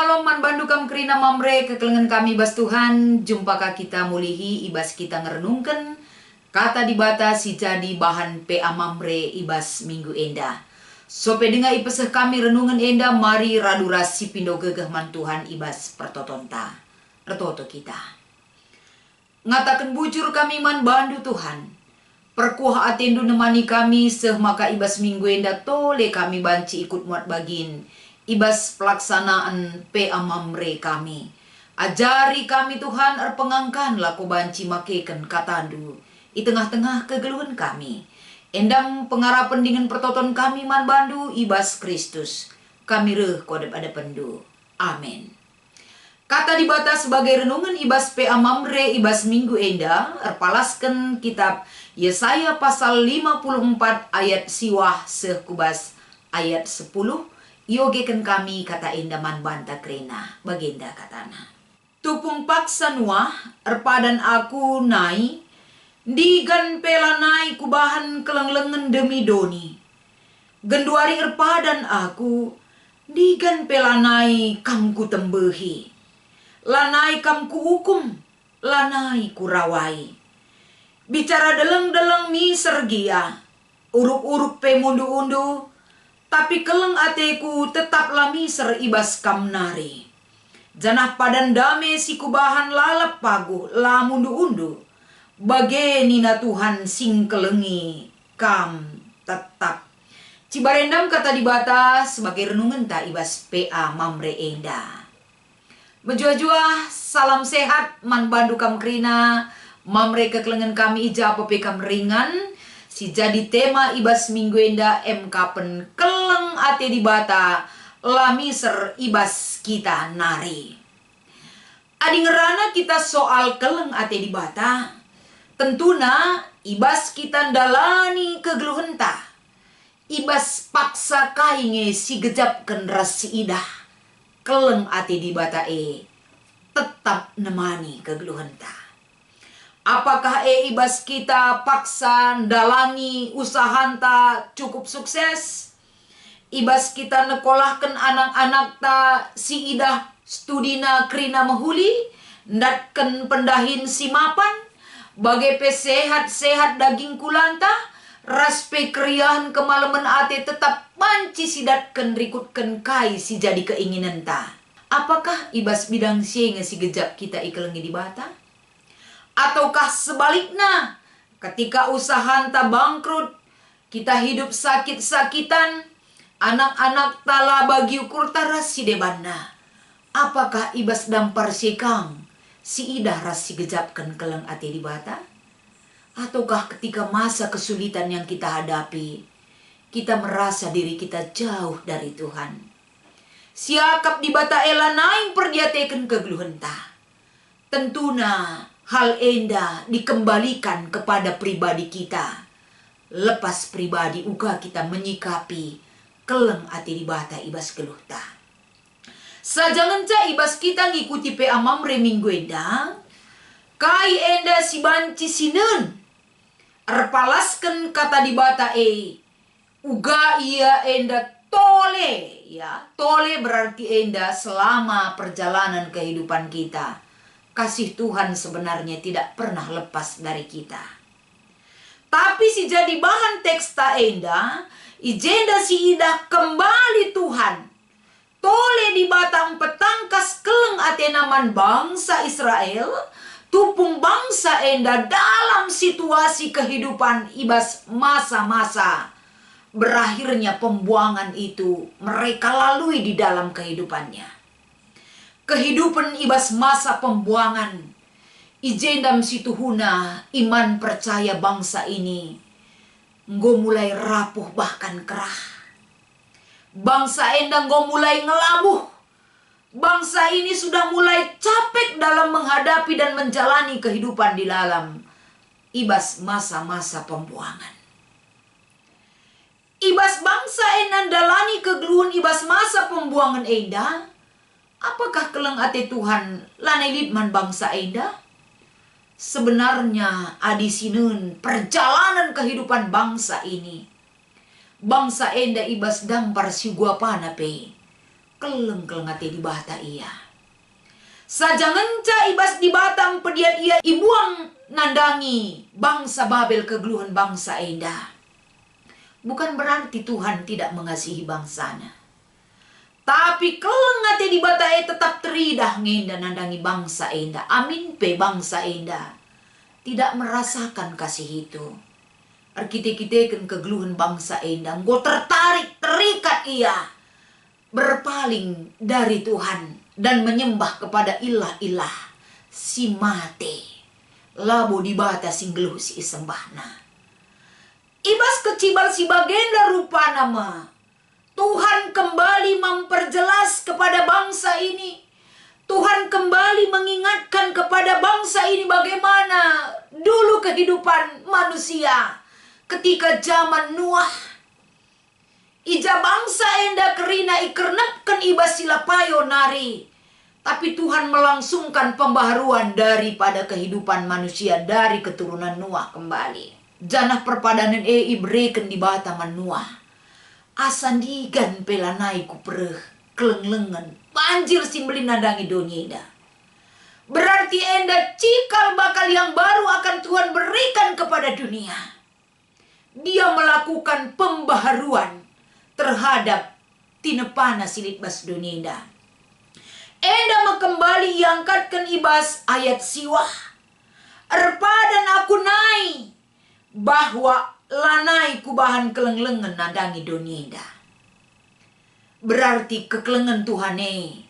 Shalom man bandu kam kerina mamre kekelengan kami bas Tuhan. Jumpakah kita mulihi ibas kita ngerenungkan kata dibata si jadi bahan PA mamre ibas minggu enda. Sope dengar ipeseh kami renungan enda mari radurasi pindo gegah man Tuhan ibas pertotonta. Retoto kita. Ngatakan bujur kami man bandu Tuhan. Perkuah atendu nemani kami seh maka ibas minggu enda tole kami banci ikut muat bagin. Ibas pelaksanaan PA mamre kami. Ajari kami Tuhan pengangkan laku banci makeken katandu. Di tengah-tengah kegeluhan kami. Endang pengarapan dengan pertoton kami man bandu ibas Kristus. Kami reh kodep ada pendu. Amin. Kata dibata sebagai renungan ibas PA mamre ibas minggu enda. Erpalaskan kitab Yesaya pasal 54 ayat siwah sekubas ayat 10. Yogekan kami kata endaman banta krena bagenda katana. Tupung paksa nuah erpadan aku nai digan pela nai kubahan kelenglengen demi doni. Genduari erpadan aku digan pela nai kamku tembehi. Lanai kamku hukum, lanai kurawai. Bicara deleng-deleng mi sergia, uruk-uruk pe mundu-undu. Tapi keleng ateku tetap lami seribas kamnari. Janah padan dame si kubahan lalap pagu la mundu-undu. Bagenina Tuhan sing kelengi kam tetap. Cibarendam kata dibata sebagai renungan ta ibas PA mamre enda. Menjua-jua salam sehat man bandu kam krina. Mamre kekelengan kami ija apa kam ringan. Si jadi tema ibas minggu enda MK pen keleng ate dibata lamiser ibas kita nari. Adi ngerana kita soal keleng ate dibata, tentuna ibas kita ndalani kegeluhenta. Ibas paksa kainge si gejap ras si idah. Keleng ate dibata tetap nemani kegeluhenta. Apakah ibas kita paksa ndalangi usahanta cukup sukses? Ibas kita nekolahkan anak-anak ta si idah studina krina mahuli, ndatken pendahin si mapan, bagai sehat-sehat daging kulanta, raspe kriahan kemalaman ate tetap banci sidatken rikutken kai si jadi keinginan ta. Apakah ibas bidang sienge si gejap kita ikelengi dibata? Ataukah sebaliknya, ketika usaha anta bangkrut, kita hidup sakit-sakitan, anak-anak tala bagi ukur tarasi debana. Apakah ibas dampar sikang, si idah rasi gejapkan keleng ate dibata? Ataukah ketika masa kesulitan yang kita hadapi, kita merasa diri kita jauh dari Tuhan? Siakap dibata ela naing perdiateken kegeluhenta. Tentuna hal enda dikembalikan kepada pribadi kita. Lepas pribadi uga kita menyikapi keleng ati dibata ibas geluhta. Sajangan ca ibas kita ngikuti PA mamre minggu enda. Kai enda si banci sinen. Erpalaskan kata dibata uga ia enda tole. Ya, tole berarti enda selama perjalanan kehidupan kita. Kasih Tuhan sebenarnya tidak pernah lepas dari kita. Tapi si jadi bahan teks ta enda, ijenda si idah kembali Tuhan. Tole di batang petangkas keleng atenaman bangsa Israel, tupung bangsa enda dalam situasi kehidupan ibas masa-masa. Berakhirnya pembuangan itu mereka lalui di dalam kehidupannya. Kehidupan ibas masa pembuangan. Ijendam situhuna iman percaya bangsa ini. Nggo mulai rapuh bahkan kerah. Bangsa endang nggo mulai ngelabuh. Bangsa ini sudah mulai capek dalam menghadapi dan menjalani kehidupan di dalam ibas masa-masa pembuangan. Ibas bangsa endang dalani kegeluhan ibas masa pembuangan enda. Apakah keleng ate Tuhan lanelit man bangsa enda? Sebenarnya adi sinun perjalanan kehidupan bangsa ini. Bangsa enda ibas dampar si guapana pe. keleng ate di bata ia. Sajangenca ibas di batang pediat ia ibuang nandangi bangsa Babel kegeluhan bangsa enda. Bukan berarti Tuhan tidak mengasihi bangsanya. Tapi keleng ate di bata ia tetap teridah ngenda nandangi bangsa enda. Amin pe bangsa enda tidak merasakan kasih itu. Arkite-kiteken kegeluhan bangsa enda. Engkau tertarik, terikat ia. Berpaling dari Tuhan. Dan menyembah kepada ilah-ilah si mate. Labo di bata singgeluh si isembahna. Ibas kecibal si bagenda rupa nama. Tuhan kembali memperjelas kepada bangsa ini. Tuhan kembali mengingatkan kepada bangsa ini bagaimana dulu kehidupan manusia ketika zaman Nuh. Ija bangsa enda kerina ikernepkan ibas silapayo nari. Tapi Tuhan melangsungkan pembaharuan daripada kehidupan manusia dari keturunan Nuh kembali. Janah perpadanan ibreken di bata Nuh. Asandigan pelanai kupreh kelenglengan. Banjir simbelin nadangi donyeda. Berarti enda cikal bakal yang baru akan Tuhan berikan kepada dunia. Dia melakukan pembaharuan terhadap tinepana silit bas donyeda. Enda kembali iangkatkan ibas ayat siwah. Erpadan aku nai bahwa lanai kubahan kelenglengan nadangi donyeda. Berarti kekelengan Tuhane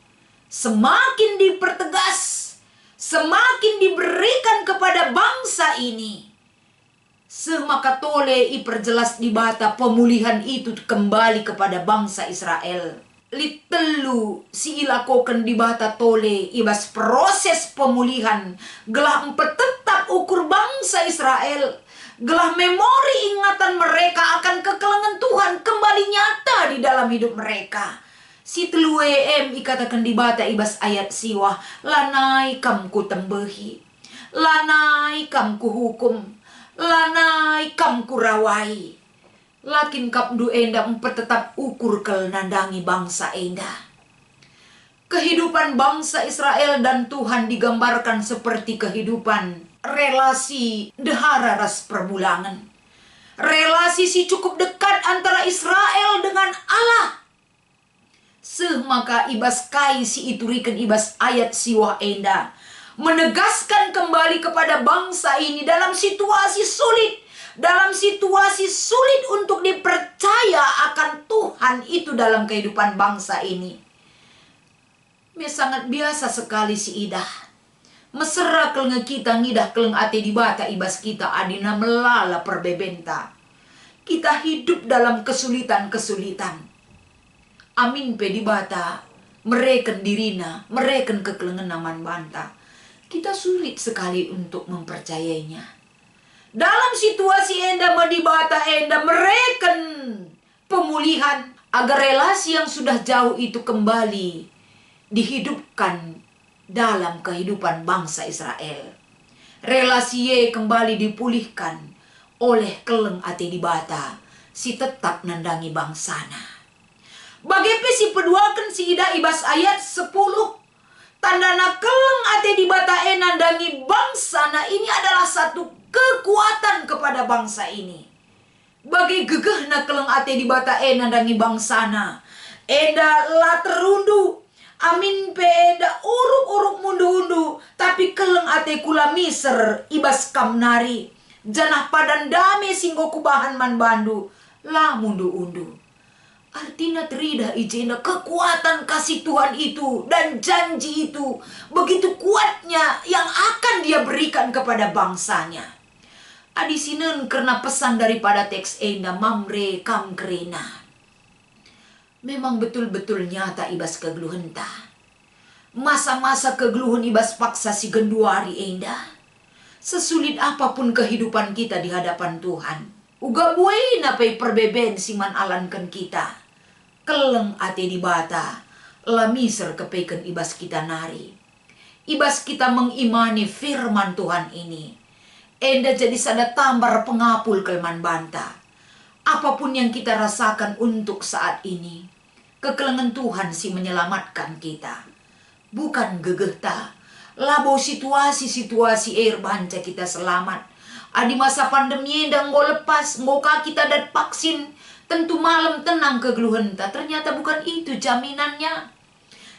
semakin dipertegas, semakin diberikan kepada bangsa ini. Semaka tole iperjelas di bata pemulihan itu kembali kepada bangsa Israel. Litelu si ilakokan di bata tole ibas proses pemulihan. Gelah tetap ukur bangsa Israel. Gelah memori ingatan mereka akan kekelengan Tuhan kembali nyata di dalam hidup mereka. Si telu ikatakan di bata ibas ayat siwah. Lanai kam ku tembehi. Lanai kam ku hukum. Lanai kam kurawai. Lakin kapdu enda tetap ukur kel nandangi bangsa enda. Kehidupan bangsa Israel dan Tuhan digambarkan seperti kehidupan relasi dehara ras permulangan. Relasi si cukup dekat antara Israel dengan Allah. Semaka ibas kai si iturikan ibas ayat siwah enda. Menegaskan kembali kepada bangsa ini dalam situasi sulit. Dalam situasi sulit untuk dipercaya akan Tuhan itu dalam kehidupan bangsa ini. Sangat biasa sekali si idah. Mesera keleng kita ngidah keleng ate di bata ibas kita adina melala perbebenta. Kita hidup dalam kesulitan-kesulitan. Amin pe di bata. Mereken dirina, mereken kekelengan naman banta. Kita sulit sekali untuk mempercayainya. Dalam situasi enda medibata enda mereken pemulihan agar relasi yang sudah jauh itu kembali dihidupkan dalam kehidupan bangsa Israel. Relasi kembali dipulihkan oleh keleng ate dibata si tetap nandangi bangsana. Bagaimana si peduakan si ida ibas ayat 10. Tandana keleng ate dibata nandangi bangsana ini adalah satu kekuatan kepada bangsa ini. Bagi gegeh na keleng ate dibata nandangi bangsana. Eda la terundu. Amin pe eda uruk-uruk mundu-undu. Tapi keleng ate kula miser ibas kamnari. Janah padan dame singgo kubahan man bandu. La mundu-undu. Artinya terida ijena kekuatan kasih Tuhan itu dan janji itu begitu kuatnya yang akan dia berikan kepada bangsanya. Adisinen karena pesan daripada teks enda mamre kam kerena. Memang betul-betul nyata ibas kegeluhan ta. Masa-masa kegeluhan ibas paksa si genduari enda. Sesulit apapun kehidupan kita di hadapan Tuhan. Uga buai napai perbeben siman alankan kita. Keleng ate dibata, lamiser kepeken ibas kita nari. Ibas kita mengimani firman Tuhan ini. Enda jadi sada tambar pengapul kelman banta. Apapun yang kita rasakan untuk saat ini. kekelengan Tuhan si menyelamatkan kita. Bukan gegeh ta. Labo situasi-situasi air banca kita selamat. Adi masa pandemi dan nggo lepas, nggo kita dat vaksin, tentu malam tenang kegeluhan ta. Ternyata bukan itu jaminannya.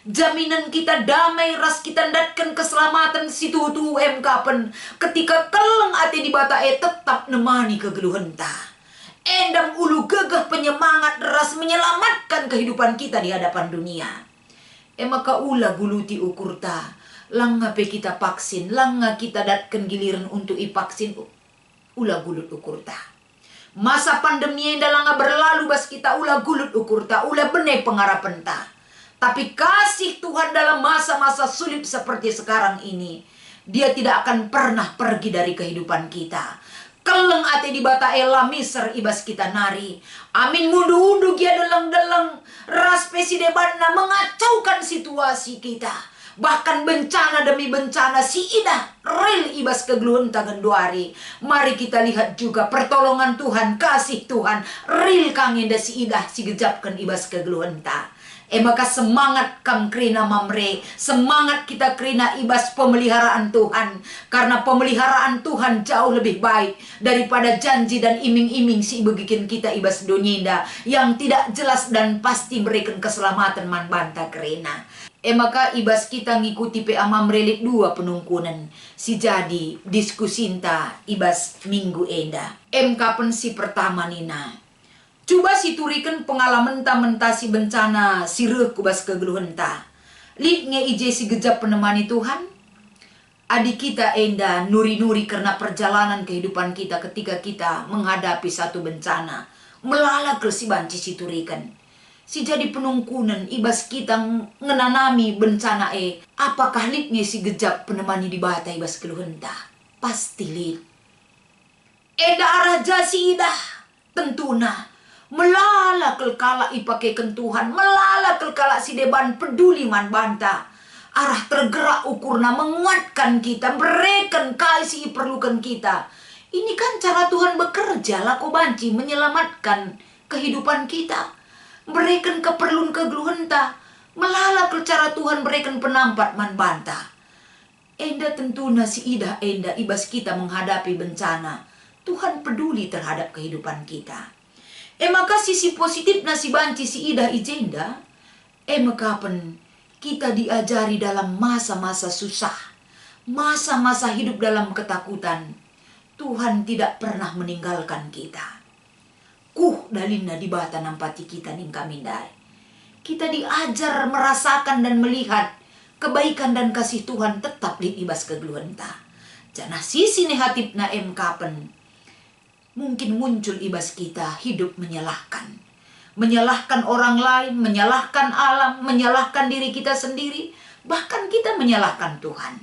Jaminan kita damai, ras kita datkan keselamatan situ tu kapan ketika keleng ati di batae tetap nemani kegeluhan ta. Endam ulu gegah penyemangat ras menyelamatkan kehidupan kita di hadapan dunia. Maka ula guluti ukur ta. Langa pe kita vaksin, langa kita datkan giliran untuk ipaksin, ula gulut ukur ta. Masa pandemi yang langa berlalu bas kita ula gulut ukur ta, ula benih pengarapan ta. Tapi kasih Tuhan dalam masa-masa sulit seperti sekarang ini, Dia tidak akan pernah pergi dari kehidupan kita. Keleng ate di bata ela miser ibas kita nari. Amin mundu-undu gia deleng-deleng. Ras pesidebanna mengacaukan situasi kita. Bahkan bencana demi bencana si ida rel ibas kegeluhan tangan duari. Mari kita lihat juga pertolongan Tuhan, kasih Tuhan. Ril kangenda si ida si gejapkan ibas kegeluhan ta. Maka semangat kam krina mamre, semangat kita krina ibas pemeliharaan Tuhan. Karena pemeliharaan Tuhan jauh lebih baik daripada janji dan iming-iming si begikin kita ibas dunia yang tidak jelas dan pasti berikan keselamatan man banta krina. Maka ibas kita ngikuti PA Mamre lit 2 penungkunan. Si jadi diskusinta ibas minggu enda. Kapan si pertama nina. Coba si turikan pengalaman ta mentasi bencana sireh kubas kegeluhan ta. Lid nge ije si gejap penemani Tuhan. Adik kita enda nuri-nuri karena perjalanan kehidupan kita ketika kita menghadapi satu bencana. Melala ke si banci si turikan. Si jadi penungkunan ibas kita ngenanami bencana apakah lid nge si gejap penemani di bata ibas keluhan ta. Pasti lid. Eda arah jasi idah tentuna. Melala kelkala ipakekan Tuhan, melala kelkala si deban peduli man banta. Arah tergerak ukurna menguatkan kita, berikan kasih perlukan kita. Ini kan cara Tuhan bekerja lako banci menyelamatkan kehidupan kita. Berikan keperluan kegeluhan ta. Melala ke cara Tuhan berikan penampat man banta. Enda tentuna si ida enda ibas kita menghadapi bencana. Tuhan peduli terhadap kehidupan kita. Maka sisi positif nasi banci si ida ijenda. Makapan kita diajari dalam masa-masa susah. Masa-masa hidup dalam ketakutan. Tuhan tidak pernah meninggalkan kita. Dalina di bata nampati kita ning kamindai. Kita diajar merasakan dan melihat kebaikan dan kasih Tuhan tetap di ibas kegeluhan ta. Jana sisi negatif na kapan. Mungkin muncul ibas kita hidup menyalahkan. Menyalahkan orang lain, menyalahkan alam, menyalahkan diri kita sendiri. Bahkan kita menyalahkan Tuhan.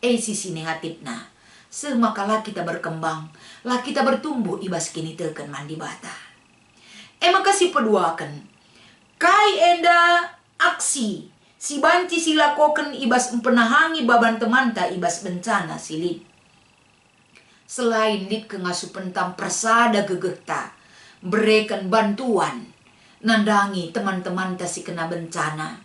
Sisi negatifnya. Semakalah kita berkembang, lah kita bertumbuh ibas kini teken mandi bata. Maka si peduakan. Kai enda aksi. Si banci silakoken ibas empenahangi baban temanta ibas bencana silip. Selain lid kengasu pentam persada gegeta, berikan bantuan, nandangi teman-teman tasi kena bencana.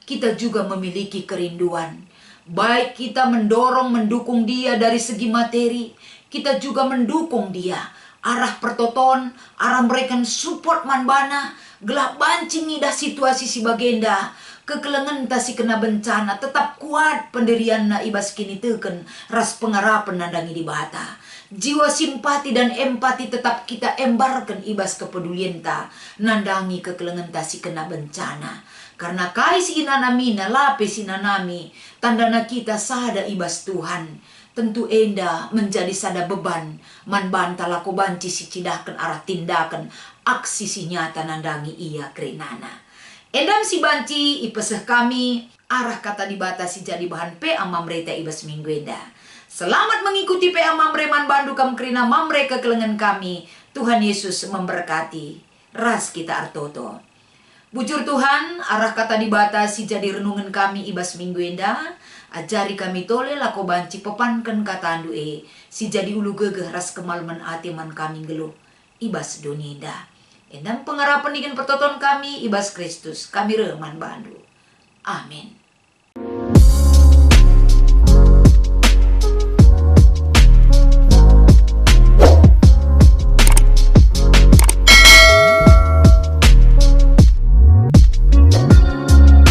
Kita juga memiliki kerinduan. Baik kita mendorong, mendukung dia dari segi materi, kita juga mendukung dia. Arah pertoton, arah berikan support manbana, gelap bancing dah situasi si bagenda. Kekelengan tasi kena bencana, tetap kuat pendirian na ibas kini teken, ras pengarapan nandangi di bata. Jiwa simpati dan empati tetap kita embarkan ibas kepedulian ta, nandangi kekelengan tasi kena bencana. Karena kais inanamina lapis inanami, tandana kita sada ibas Tuhan. Tentu enda menjadi sada beban, man banta lako banci si cidahkan arah tindakan, aksi si nyata nandangi ia kerinana. Endam si banci ipeseh kami arah kata dibatasi jadi bahan PA Mamre ta ibas minggu enda. Selamat mengikuti PA Mamre man bandu kam kerina Mamre kekelengan kami. Tuhan Yesus memberkati. Ras kita artoto. Bujur Tuhan, arah kata dibatasi jadi renungan kami ibas minggu enda. Ajari kami tole lako banci pepankan kata andu si jadi ulu gegeh ras kemalaman ati man kami geluh ibas dunia enda. Endang pengarapan ikan pertoton kami ibas Kristus. Kami reman bandu. Amin.